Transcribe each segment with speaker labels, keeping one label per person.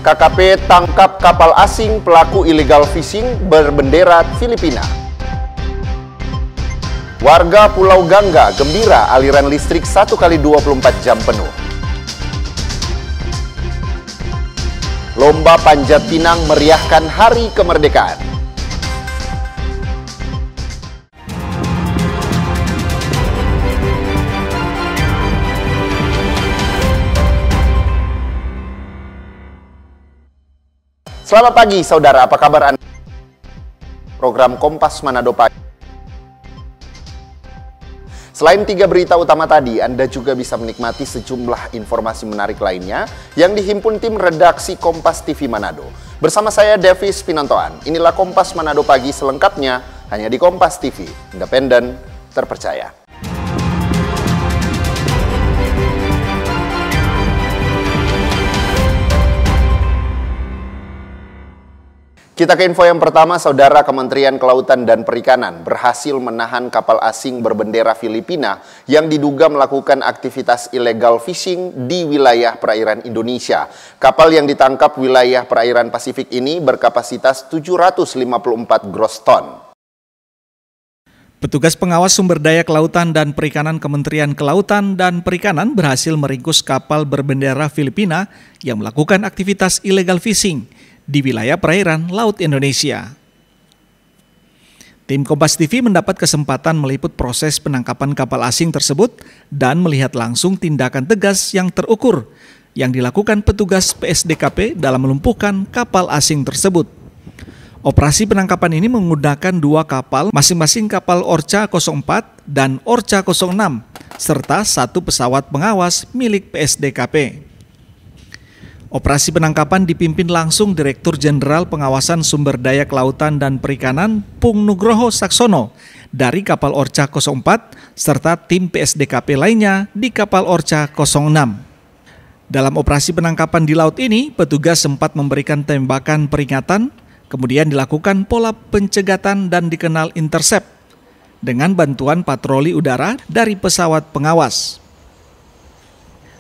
Speaker 1: KKP tangkap kapal asing pelaku illegal fishing berbendera Filipina. Warga Pulau Gangga gembira aliran listrik 1 kali 24 jam penuh. Lomba Panjat Pinang meriahkan Hari Kemerdekaan. Selamat pagi saudara, apa kabar Anda? Program Kompas Manado Pagi. Selain 3 berita utama tadi, Anda juga bisa menikmati sejumlah informasi menarik lainnya yang dihimpun tim redaksi Kompas TV Manado. Bersama saya Davis Pinontoan, inilah Kompas Manado Pagi selengkapnya hanya di Kompas TV, independen, terpercaya. Kita ke info yang pertama, saudara. Kementerian Kelautan dan Perikanan berhasil menahan kapal asing berbendera Filipina yang diduga melakukan aktivitas illegal fishing di wilayah perairan Indonesia. Kapal yang ditangkap wilayah perairan Pasifik ini berkapasitas 754 gross ton.
Speaker 2: Petugas pengawas sumber daya kelautan dan perikanan Kementerian Kelautan dan Perikanan berhasil meringkus kapal berbendera Filipina yang melakukan aktivitas illegal fishing di wilayah perairan Laut Indonesia. Tim Kompas TV mendapat kesempatan meliput proses penangkapan kapal asing tersebut dan melihat langsung tindakan tegas yang terukur yang dilakukan petugas PSDKP dalam melumpuhkan kapal asing tersebut. Operasi penangkapan ini menggunakan 2 kapal, masing-masing kapal Orca 04 dan Orca 06, serta 1 pesawat pengawas milik PSDKP. Operasi penangkapan dipimpin langsung Direktur Jenderal Pengawasan Sumber Daya Kelautan dan Perikanan Pung Nugroho Saksono dari kapal Orca 04 serta tim PSDKP lainnya di kapal Orca 06. Dalam operasi penangkapan di laut ini, petugas sempat memberikan tembakan peringatan, kemudian dilakukan pola pencegatan dan dikenal intercept dengan bantuan patroli udara dari pesawat pengawas.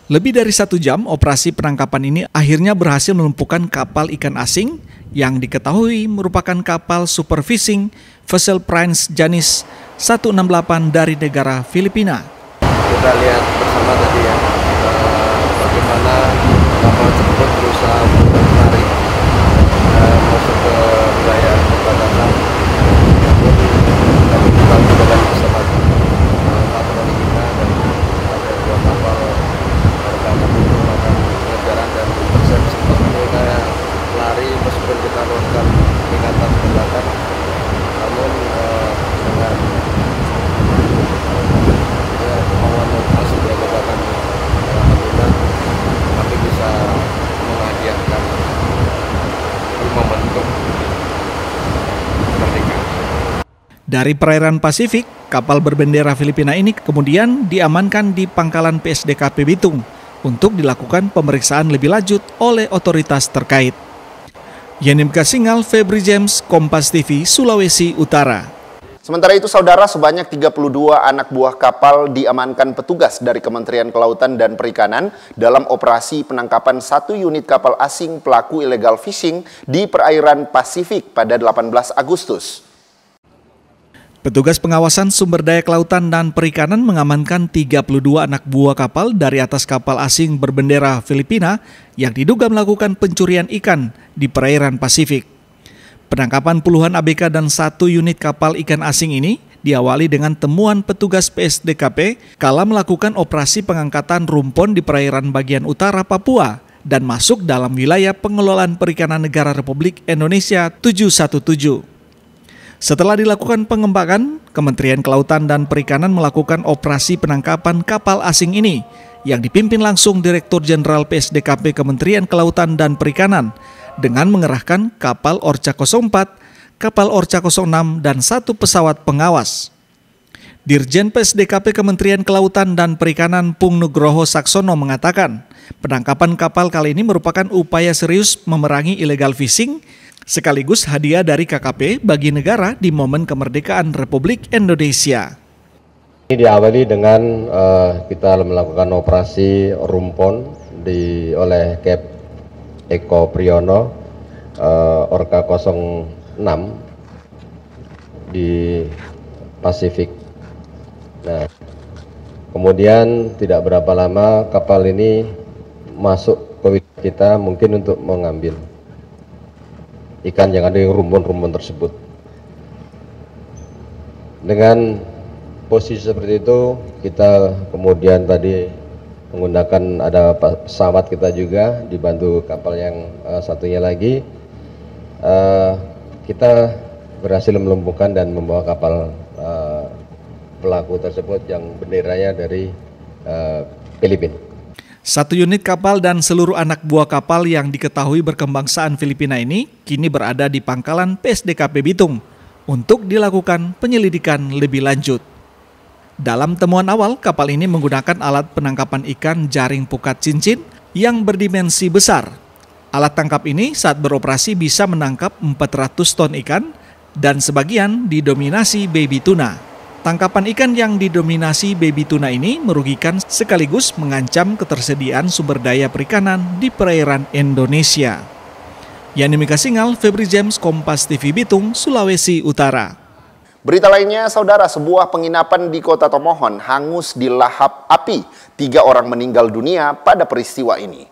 Speaker 2: Lebih dari 1 jam, operasi penangkapan ini akhirnya berhasil melumpuhkan kapal ikan asing yang diketahui merupakan kapal super fishing vessel Prince Janis 168 dari negara Filipina.
Speaker 3: Kita lihat bersama tadi ya, bagaimana kapal tersebut berusaha menarik masuk ke wilayah perbatasan. Namun kami dibantu dengan pesawat patroli kita dan ada 2 kapal melakukan pengejaran dan intercept. Sempat mereka lari meskipun kita lakukan peringatan ke belakang, namun dengan kemauan dan hasil dari belakang alhamdulillah kami bisa menghadiahkan momentum kemerdekaan.
Speaker 2: Dari perairan Pasifik, kapal berbendera Filipina ini kemudian diamankan di pangkalan PSDKP Bitung untuk dilakukan pemeriksaan lebih lanjut oleh otoritas terkait. Yanim Kasingal, Febri James, Kompas TV, Sulawesi Utara.
Speaker 1: Sementara itu, saudara, sebanyak 32 anak buah kapal diamankan petugas dari Kementerian Kelautan dan Perikanan dalam operasi penangkapan 1 unit kapal asing pelaku illegal fishing di perairan Pasifik pada 18 Agustus.
Speaker 2: Petugas pengawasan sumber daya kelautan dan perikanan mengamankan 32 anak buah kapal dari atas kapal asing berbendera Filipina yang diduga melakukan pencurian ikan di perairan Pasifik. Penangkapan puluhan ABK dan 1 unit kapal ikan asing ini diawali dengan temuan petugas PSDKP kala melakukan operasi pengangkatan rumpon di perairan bagian utara Papua dan masuk dalam wilayah pengelolaan perikanan negara Republik Indonesia 717. Setelah dilakukan pengembangan, Kementerian Kelautan dan Perikanan melakukan operasi penangkapan kapal asing ini yang dipimpin langsung Direktur Jenderal PSDKP Kementerian Kelautan dan Perikanan dengan mengerahkan kapal Orca 04, kapal Orca 06, dan 1 pesawat pengawas. Dirjen PSDKP Kementerian Kelautan dan Perikanan Pung Nugroho Saksono mengatakan, penangkapan kapal kali ini merupakan upaya serius memerangi illegal fishing sekaligus hadiah dari KKP bagi negara di momen kemerdekaan Republik Indonesia.
Speaker 3: Ini diawali dengan kita melakukan operasi rumpon oleh Cap Eko Priyono, Orka 06 di Pasifik. Nah, kemudian tidak berapa lama kapal ini masuk ke wilayah kita mungkin untuk mengambil ikan yang ada di rumpun-rumpun tersebut. Dengan posisi seperti itu, kita kemudian tadi menggunakan ada pesawat kita juga dibantu kapal yang satunya lagi. Kita berhasil melumpuhkan dan membawa kapal pelaku tersebut yang benderanya dari Filipina.
Speaker 2: 1 unit kapal dan seluruh anak buah kapal yang diketahui berkebangsaan Filipina ini kini berada di pangkalan PSDKP Bitung untuk dilakukan penyelidikan lebih lanjut. Dalam temuan awal, kapal ini menggunakan alat penangkapan ikan jaring pukat cincin yang berdimensi besar. Alat tangkap ini saat beroperasi bisa menangkap 400 ton ikan dan sebagian didominasi baby tuna. Tangkapan ikan yang didominasi baby tuna ini merugikan sekaligus mengancam ketersediaan sumber daya perikanan di perairan Indonesia. Yani Mika Singal, Febri James, Kompas TV Bitung, Sulawesi Utara.
Speaker 1: Berita lainnya, saudara, sebuah penginapan di Kota Tomohon hangus dilahap api. 3 orang meninggal dunia pada peristiwa ini.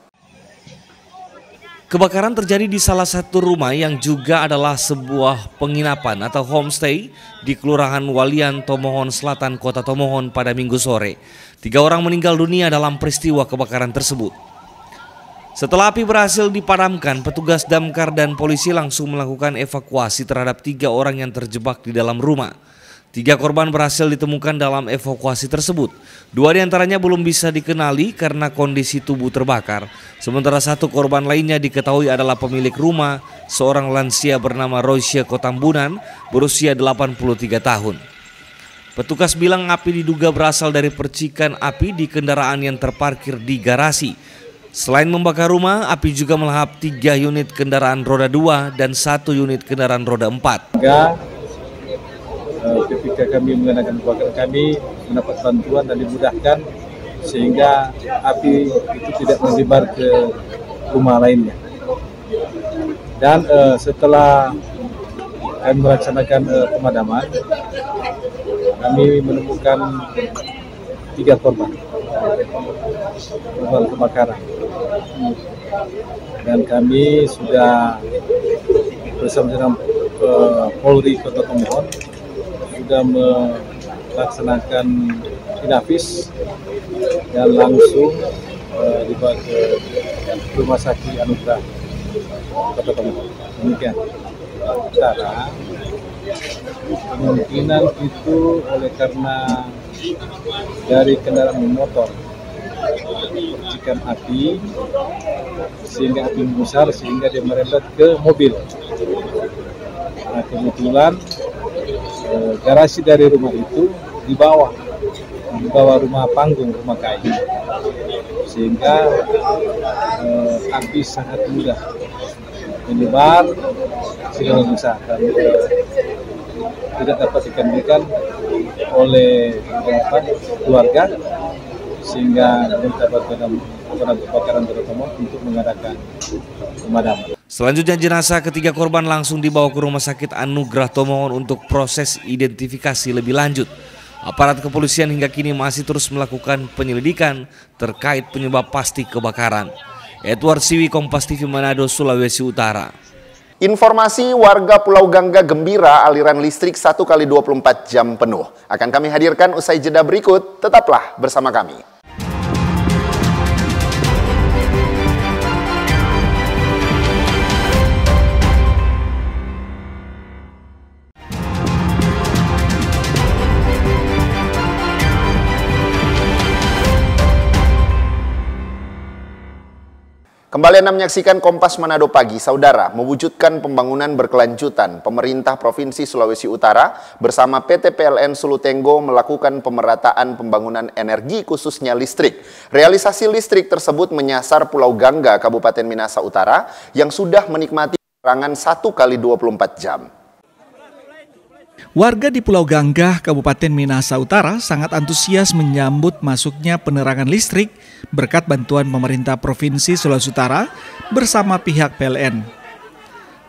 Speaker 4: Kebakaran terjadi di salah satu rumah yang juga adalah sebuah penginapan atau homestay di Kelurahan Walian, Tomohon Selatan, Kota Tomohon pada Minggu sore. 3 orang meninggal dunia dalam peristiwa kebakaran tersebut. Setelah api berhasil dipadamkan, petugas damkar dan polisi langsung melakukan evakuasi terhadap 3 orang yang terjebak di dalam rumah. 3 korban berhasil ditemukan dalam evakuasi tersebut. 2 diantaranya belum bisa dikenali karena kondisi tubuh terbakar. Sementara 1 korban lainnya diketahui adalah pemilik rumah, seorang lansia bernama Roysia Kotambunan, berusia 83 tahun. Petugas bilang api diduga berasal dari percikan api di kendaraan yang terparkir di garasi. Selain membakar rumah, api juga melahap 3 unit kendaraan roda 2 dan 1 unit kendaraan roda 4.
Speaker 5: Ketika kami menggunakan kebakaran, kami mendapat bantuan dan dimudahkan sehingga api itu tidak menyebar ke rumah lainnya. Dan setelah kami melaksanakan pemadaman, kami menemukan 3 korban kebakaran. Dan kami sudah bersama dengan Polri Kota Tomohon sudah melaksanakan inafis dan langsung dibawa ke Rumah Sakit Anugrah Kota Tomohon. Demikian. Sementara kemungkinan itu oleh karena dari kendaraan motor percikan api sehingga api membesar sehingga dia merembet ke mobil. Nah, kebetulan garasi dari rumah itu di bawah rumah panggung, rumah kayu, sehingga api sangat mudah menyebar sehingga besar dan tidak dapat dikendalikan oleh keluarga, sehingga minta bantuan kebakaran terutama untuk mengadakan pemadaman.
Speaker 4: Selanjutnya jenazah ketiga korban langsung dibawa ke Rumah Sakit Anugrah Tomohon untuk proses identifikasi lebih lanjut. Aparat kepolisian hingga kini masih terus melakukan penyelidikan terkait penyebab pasti kebakaran. Edward Siwi, Kompas TV Manado, Sulawesi Utara.
Speaker 1: Informasi warga Pulau Gangga gembira aliran listrik 1 kali 24 jam penuh. Akan kami hadirkan usai jeda berikut, tetaplah bersama kami. Kembali Anda menyaksikan Kompas Manado Pagi, saudara. Mewujudkan pembangunan berkelanjutan, pemerintah Provinsi Sulawesi Utara bersama PT PLN Sulutenggo melakukan pemerataan pembangunan energi khususnya listrik. Realisasi listrik tersebut menyasar Pulau Gangga, Kabupaten Minahasa Utara yang sudah menikmati penerangan 1 kali 24 jam.
Speaker 2: Warga di Pulau Ganggah, Kabupaten Minahasa Utara sangat antusias menyambut masuknya penerangan listrik berkat bantuan pemerintah Provinsi Sulawesi Utara bersama pihak PLN.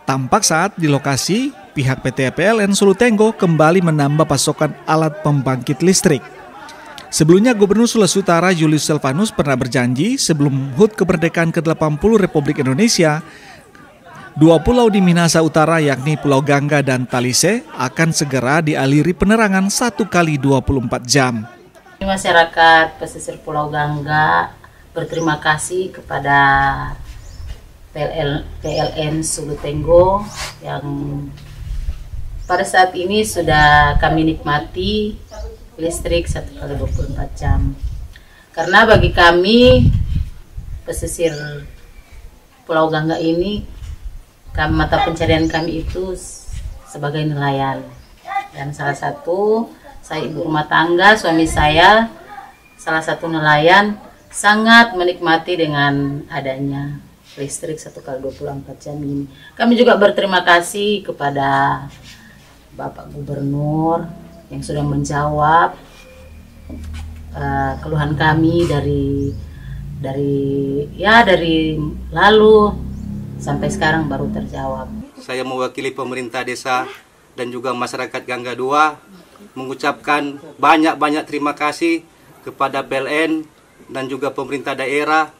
Speaker 2: Tampak saat di lokasi, pihak PT PLN Sulutenggo kembali menambah pasokan alat pembangkit listrik. Sebelumnya Gubernur Sulawesi Utara Julius Selvanus pernah berjanji sebelum HUT kemerdekaan ke-80 Republik Indonesia, 2 pulau di Minahasa Utara yakni Pulau Ganggah dan Talise akan segera dialiri penerangan 1 kali 24 jam.
Speaker 6: Masyarakat pesisir Pulau Ganggah berterima kasih kepada PLN Sulutenggo yang pada saat ini sudah kami nikmati listrik 1 kali 24 jam. Karena bagi kami pesisir Pulau Ganggah ini, mata pencarian kami itu sebagai nelayan, dan salah satu saya ibu rumah tangga, suami saya salah satu nelayan, sangat menikmati dengan adanya listrik 1 kali 24 jam ini. Kami juga berterima kasih kepada Bapak Gubernur yang sudah menjawab keluhan kami dari lalu sampai sekarang baru terjawab.
Speaker 7: Saya mewakili pemerintah desa dan juga masyarakat Ganggah 2 mengucapkan banyak-banyak terima kasih kepada PLN dan juga pemerintah daerah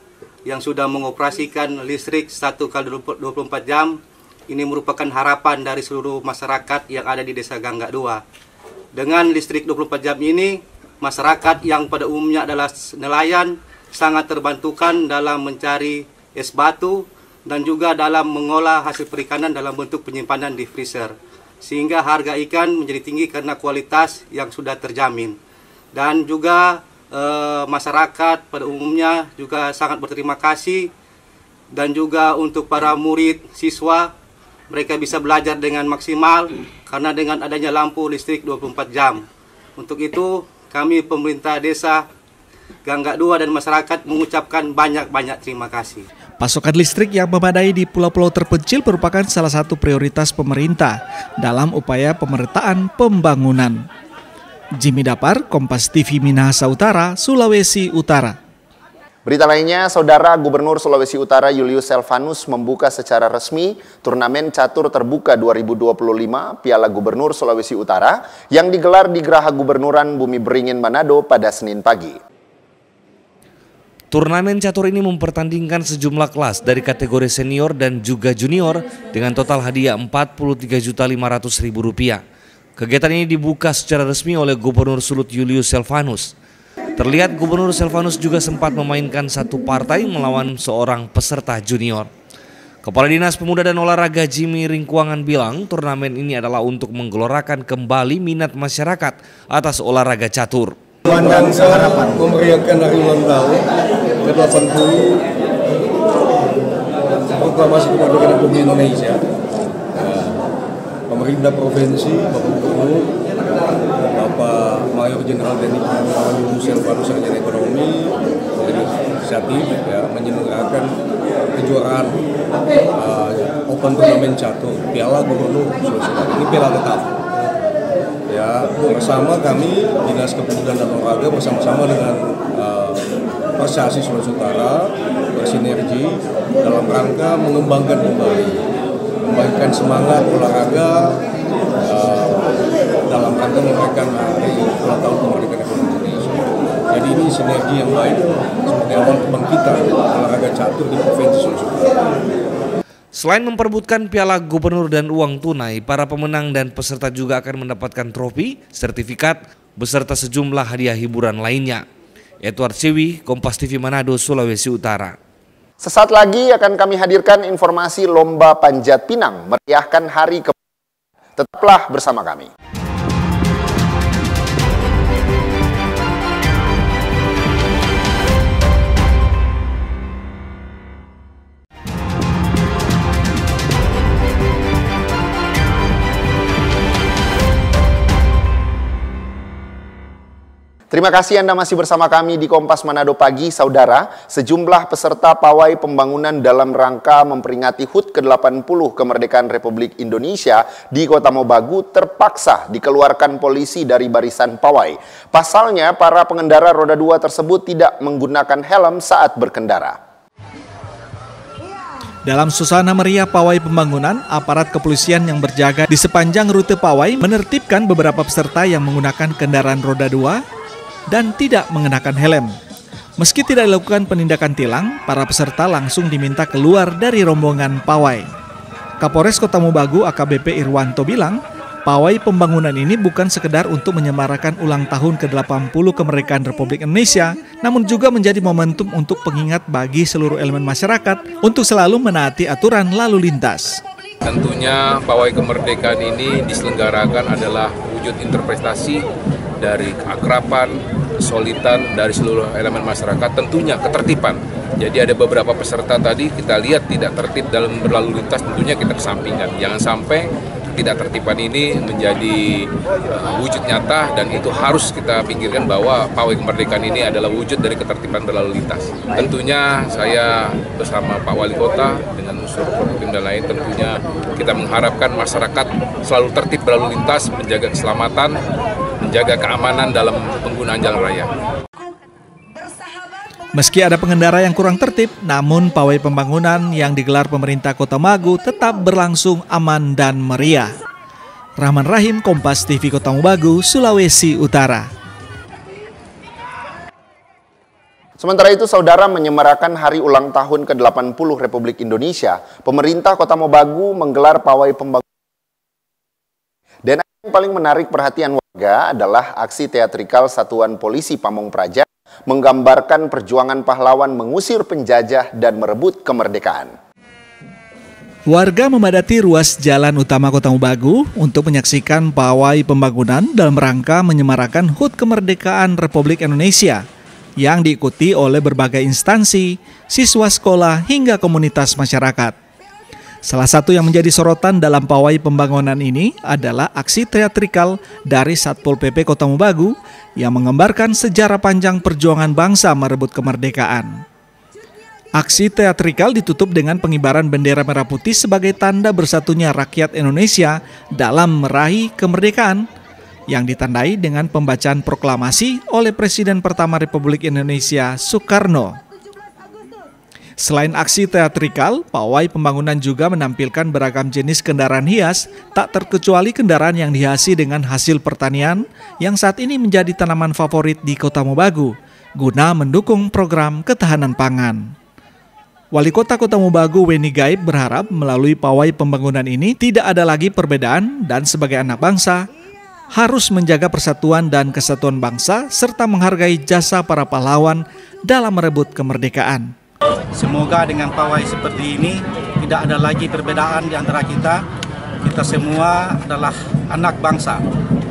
Speaker 7: yang sudah mengoperasikan listrik 1 kali 24 jam. Ini merupakan harapan dari seluruh masyarakat yang ada di desa Ganggah 2. Dengan listrik 24 jam ini, masyarakat yang pada umumnya adalah nelayan sangat terbantukan dalam mencari es batu dan juga dalam mengolah hasil perikanan dalam bentuk penyimpanan di freezer, sehingga harga ikan menjadi tinggi karena kualitas yang sudah terjamin. Dan juga masyarakat pada umumnya juga sangat berterima kasih, dan juga untuk para murid, siswa, mereka bisa belajar dengan maksimal karena dengan adanya lampu listrik 24 jam. Untuk itu kami pemerintah desa Ganggah 2 dan masyarakat mengucapkan banyak-banyak terima kasih.
Speaker 2: Pasokan listrik yang memadai di pulau-pulau terpencil merupakan salah satu prioritas pemerintah dalam upaya pemerataan pembangunan. Jimmy Dapar, Kompas TV Minahasa Utara, Sulawesi Utara.
Speaker 1: Berita lainnya, Saudara Gubernur Sulawesi Utara Julius Selvanus membuka secara resmi turnamen catur terbuka 2025 Piala Gubernur Sulawesi Utara yang digelar di Geraha Gubernuran Bumi Beringin Manado pada Senin pagi.
Speaker 4: Turnamen catur ini mempertandingkan sejumlah kelas dari kategori senior dan juga junior dengan total hadiah Rp43.500.000. Kegiatan ini dibuka secara resmi oleh Gubernur Sulut Julius Selvanus. Terlihat Gubernur Selvanus juga sempat memainkan satu partai melawan seorang peserta junior. Kepala Dinas Pemuda dan Olahraga Jimmy Ringkuangan bilang turnamen ini adalah untuk menggelorakan kembali minat masyarakat atas olahraga catur.
Speaker 5: Memandang memeriahkan hari ulang tahun ke-80 proklamasi kemerdekaan Republik Indonesia, pemerintah provinsi, Bapak Gubernur, Bapak Mayor Jenderal TNI Purnawirawan Julius Selvanus Sarjana Ekonomi berinisiatif menyelenggarakan kejuaraan Open Turnamen Catur Piala Gubernur Sulawesi Utara. Ini piala tetap. Ya, bersama kami Dinas Kepemudaan dan Olahraga bersama-sama dengan Persasi Sulawesi Utara bersinergi dalam rangka mengembangkan kembali, memberikan semangat olahraga dalam rangka merayakan hari ulang tahun kemerdekaan Republik Indonesia. Jadi ini sinergi yang baik seperti awal kebangkitan olahraga catur di Provinsi Sulawesi Utara.
Speaker 4: Selain memperebutkan piala gubernur dan uang tunai, para pemenang dan peserta juga akan mendapatkan trofi, sertifikat, beserta sejumlah hadiah hiburan lainnya. Edward Siwi, Kompas TV Manado, Sulawesi Utara.
Speaker 1: Sesaat lagi akan kami hadirkan informasi Lomba Panjat Pinang meriahkan Hari Kemerdekaan. Tetaplah bersama kami. Terima kasih Anda masih bersama kami di Kompas Manado Pagi, Saudara. Sejumlah peserta pawai pembangunan dalam rangka memperingati HUT ke-80 kemerdekaan Republik Indonesia di Kota Mobagu terpaksa dikeluarkan polisi dari barisan pawai. Pasalnya, para pengendara roda 2 tersebut tidak menggunakan helm saat berkendara.
Speaker 2: Dalam suasana meriah pawai pembangunan, aparat kepolisian yang berjaga di sepanjang rute pawai menertibkan beberapa peserta yang menggunakan kendaraan roda 2 dan tidak mengenakan helm. Meski tidak dilakukan penindakan tilang, para peserta langsung diminta keluar dari rombongan pawai. Kapolres Kota Mobagu AKBP Irwanto bilang, pawai pembangunan ini bukan sekedar untuk menyemarakan ulang tahun ke-80 kemerdekaan Republik Indonesia, namun juga menjadi momentum untuk pengingat bagi seluruh elemen masyarakat untuk selalu menaati aturan lalu lintas.
Speaker 5: Tentunya pawai kemerdekaan ini diselenggarakan adalah wujud interpretasi dari keakraban, kesulitan dari seluruh elemen masyarakat, tentunya ketertiban. Jadi ada beberapa peserta tadi kita lihat tidak tertib dalam berlalu lintas, tentunya kita kesampingkan. Jangan sampai ketidaktertiban ini menjadi wujud nyata dan itu harus kita pikirkan bahwa pawai kemerdekaan ini adalah wujud dari ketertiban berlalu lintas. Tentunya saya bersama Pak Wali Kota dengan unsur Forkopim dan lain tentunya kita mengharapkan masyarakat selalu tertib berlalu lintas, menjaga keselamatan, menjaga keamanan dalam penggunaan jalan raya.
Speaker 2: Meski ada pengendara yang kurang tertib, namun pawai pembangunan yang digelar pemerintah Kota Mobagu tetap berlangsung aman dan meriah. Rahman Rahim, Kompas TV Kota Mobagu, Sulawesi Utara.
Speaker 1: Sementara itu, Saudara, menyemarakan hari ulang tahun ke-80 Republik Indonesia, pemerintah Kota Mobagu menggelar pawai pembangunan. Dan yang paling menarik perhatian warga adalah aksi teatrikal Satuan Polisi Pamong Praja menggambarkan perjuangan pahlawan mengusir penjajah dan merebut kemerdekaan.
Speaker 2: Warga memadati ruas jalan utama Kota Mobagu untuk menyaksikan pawai pembangunan dalam rangka menyemarakan HUT kemerdekaan Republik Indonesia yang diikuti oleh berbagai instansi, siswa sekolah hingga komunitas masyarakat. Salah satu yang menjadi sorotan dalam pawai pembangunan ini adalah aksi teatrikal dari Satpol PP Kota Mobagu yang menggambarkan sejarah panjang perjuangan bangsa merebut kemerdekaan. Aksi teatrikal ditutup dengan pengibaran bendera merah putih sebagai tanda bersatunya rakyat Indonesia dalam meraih kemerdekaan yang ditandai dengan pembacaan proklamasi oleh Presiden pertama Republik Indonesia Soekarno. Selain aksi teatrikal, pawai pembangunan juga menampilkan beragam jenis kendaraan hias, tak terkecuali kendaraan yang dihiasi dengan hasil pertanian yang saat ini menjadi tanaman favorit di Kota Mobagu, guna mendukung program ketahanan pangan. Wali Kota Kota Mobagu Weni Gaib berharap melalui pawai pembangunan ini tidak ada lagi perbedaan dan sebagai anak bangsa harus menjaga persatuan dan kesatuan bangsa serta menghargai jasa para pahlawan dalam merebut kemerdekaan.
Speaker 8: Semoga dengan pawai seperti ini tidak ada lagi perbedaan di antara kita. Kita semua adalah anak bangsa.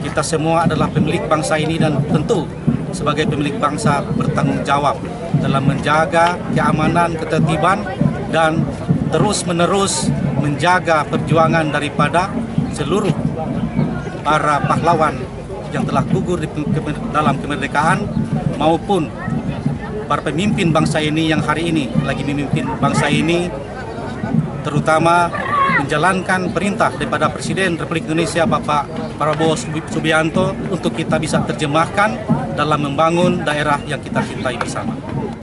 Speaker 8: Kita semua adalah pemilik bangsa ini dan tentu sebagai pemilik bangsa bertanggung jawab dalam menjaga keamanan, ketertiban dan terus-menerus menjaga perjuangan daripada seluruh para pahlawan yang telah gugur dalam kemerdekaan maupun para pemimpin bangsa ini yang hari ini lagi memimpin bangsa ini, terutama menjalankan perintah daripada Presiden Republik Indonesia Bapak Prabowo Subianto untuk kita bisa terjemahkan dalam membangun daerah yang kita cintai bersama.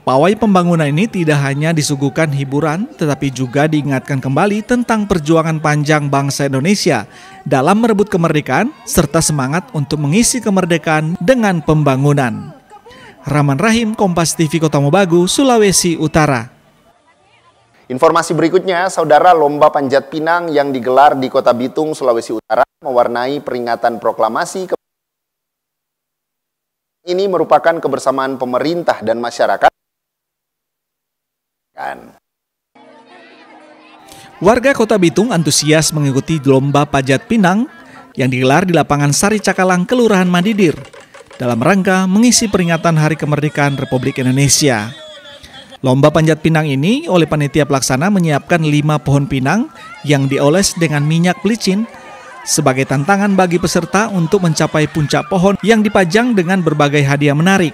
Speaker 2: Pawai pembangunan ini tidak hanya disuguhkan hiburan, tetapi juga diingatkan kembali tentang perjuangan panjang bangsa Indonesia dalam merebut kemerdekaan serta semangat untuk mengisi kemerdekaan dengan pembangunan. Rahman Rahim, Kompas TV Kota Mobagu, Sulawesi Utara.
Speaker 1: Informasi berikutnya, Saudara, lomba panjat pinang yang digelar di Kota Bitung, Sulawesi Utara mewarnai peringatan proklamasi. Ini merupakan kebersamaan pemerintah dan masyarakat.
Speaker 2: Warga Kota Bitung antusias mengikuti lomba panjat pinang yang digelar di lapangan Sari Cakalang, Kelurahan Madidir, dalam rangka mengisi peringatan Hari Kemerdekaan Republik Indonesia. Lomba panjat pinang ini oleh panitia pelaksana menyiapkan 5 pohon pinang yang dioles dengan minyak pelicin sebagai tantangan bagi peserta untuk mencapai puncak pohon yang dipajang dengan berbagai hadiah menarik.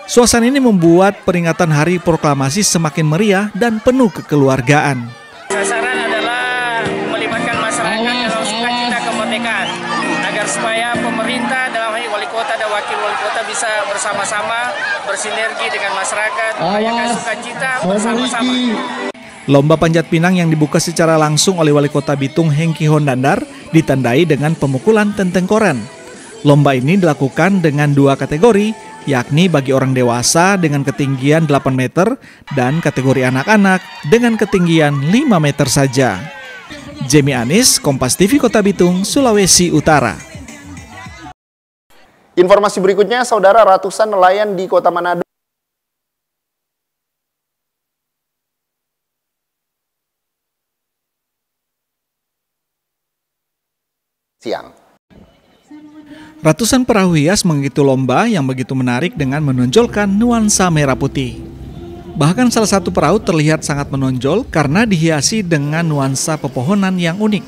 Speaker 2: Suasana ini membuat peringatan Hari Proklamasi semakin meriah dan penuh kekeluargaan.
Speaker 9: Sasaran adalah melibatkan masyarakat dalam sukacita kemerdekaan agar supaya pemerintah dalam hal wali kota dan wakil wali kota bisa bersama-sama bersinergi dengan masyarakat merayakan sukacita bersama-sama.
Speaker 2: Lomba panjat pinang yang dibuka secara langsung oleh Wali Kota Bitung Hengki Hondandar ditandai dengan pemukulan tentengkoran. Lomba ini dilakukan dengan 2 kategori, yakni bagi orang dewasa dengan ketinggian 8 meter dan kategori anak-anak dengan ketinggian 5 meter saja. Jamie Anis, Kompas TV Kota Bitung, Sulawesi Utara.
Speaker 1: Informasi berikutnya, saudara, ratusan nelayan di Kota Manado siang.
Speaker 2: Ratusan perahu hias mengikuti lomba yang begitu menarik dengan menonjolkan nuansa merah putih. Bahkan salah satu perahu terlihat sangat menonjol karena dihiasi dengan nuansa pepohonan yang unik.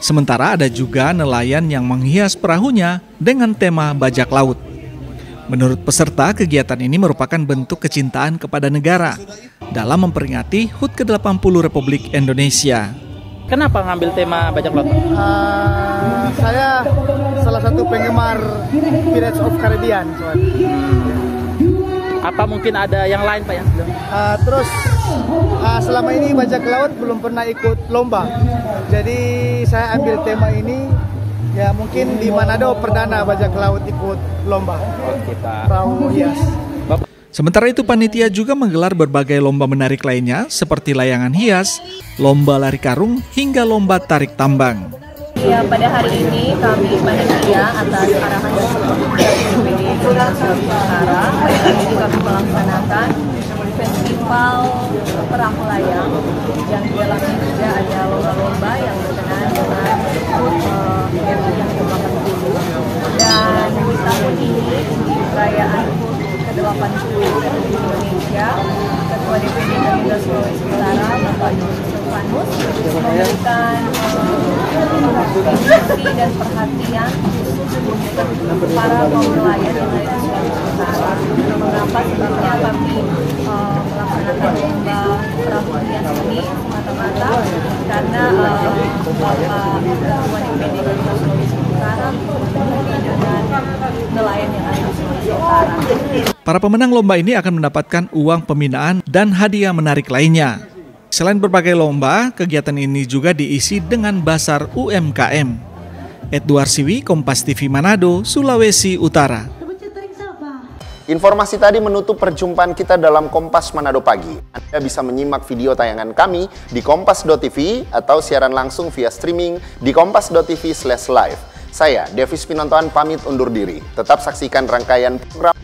Speaker 2: Sementara ada juga nelayan yang menghias perahunya dengan tema bajak laut. Menurut peserta, kegiatan ini merupakan bentuk kecintaan kepada negara dalam memperingati HUT ke-80 Republik Indonesia.
Speaker 10: Kenapa ngambil tema bajak laut?
Speaker 11: Saya salah satu penggemar Pirates of Caribbean.
Speaker 10: Apa mungkin ada yang lain Pak yang sebelum?
Speaker 11: Terus selama ini bajak laut belum pernah ikut lomba. Jadi saya ambil tema ini, ya mungkin di Manado perdana bajak laut ikut lomba. Perahu hias.
Speaker 2: Sementara itu panitia juga menggelar berbagai lomba menarik lainnya seperti layangan hias, lomba lari karung, hingga lomba tarik tambang.
Speaker 12: Ya, pada hari ini kami panitia atas arahan dari BPD Sulawesi Utara, pada hari ini kami melaksanakan festival perahu layang yang di dalamnya juga ada lomba-lomba yang berkenaan dengan RI yang ke-80. Dan di tahun ini di perayaan ke-80 Republik Indonesia, Ketua DPD Gerindra Sulawesi Utara, Bapak Yusuf Silvanus, memberikan atensi dan perhatian khusus untuk para nelayan yang ada di Sulawesi Utara. Mengapa sebabnya kami melaksanakan lomba perahu hias ini semata-mata karena Bapak Ketua DPD Gerindra Sulawesi Utara dengan nelayan yang ada di Sulawesi Utara.
Speaker 2: Para pemenang lomba ini akan mendapatkan uang pembinaan dan hadiah menarik lainnya. Selain berbagai lomba, kegiatan ini juga diisi dengan Basar UMKM. Edward Siwi, Kompas TV Manado, Sulawesi Utara.
Speaker 1: Informasi tadi menutup perjumpaan kita dalam Kompas Manado Pagi. Anda bisa menyimak video tayangan kami di kompas.tv atau siaran langsung via streaming di kompas.tv/live. Saya, Devis Pinontoan, pamit undur diri. Tetap saksikan rangkaian program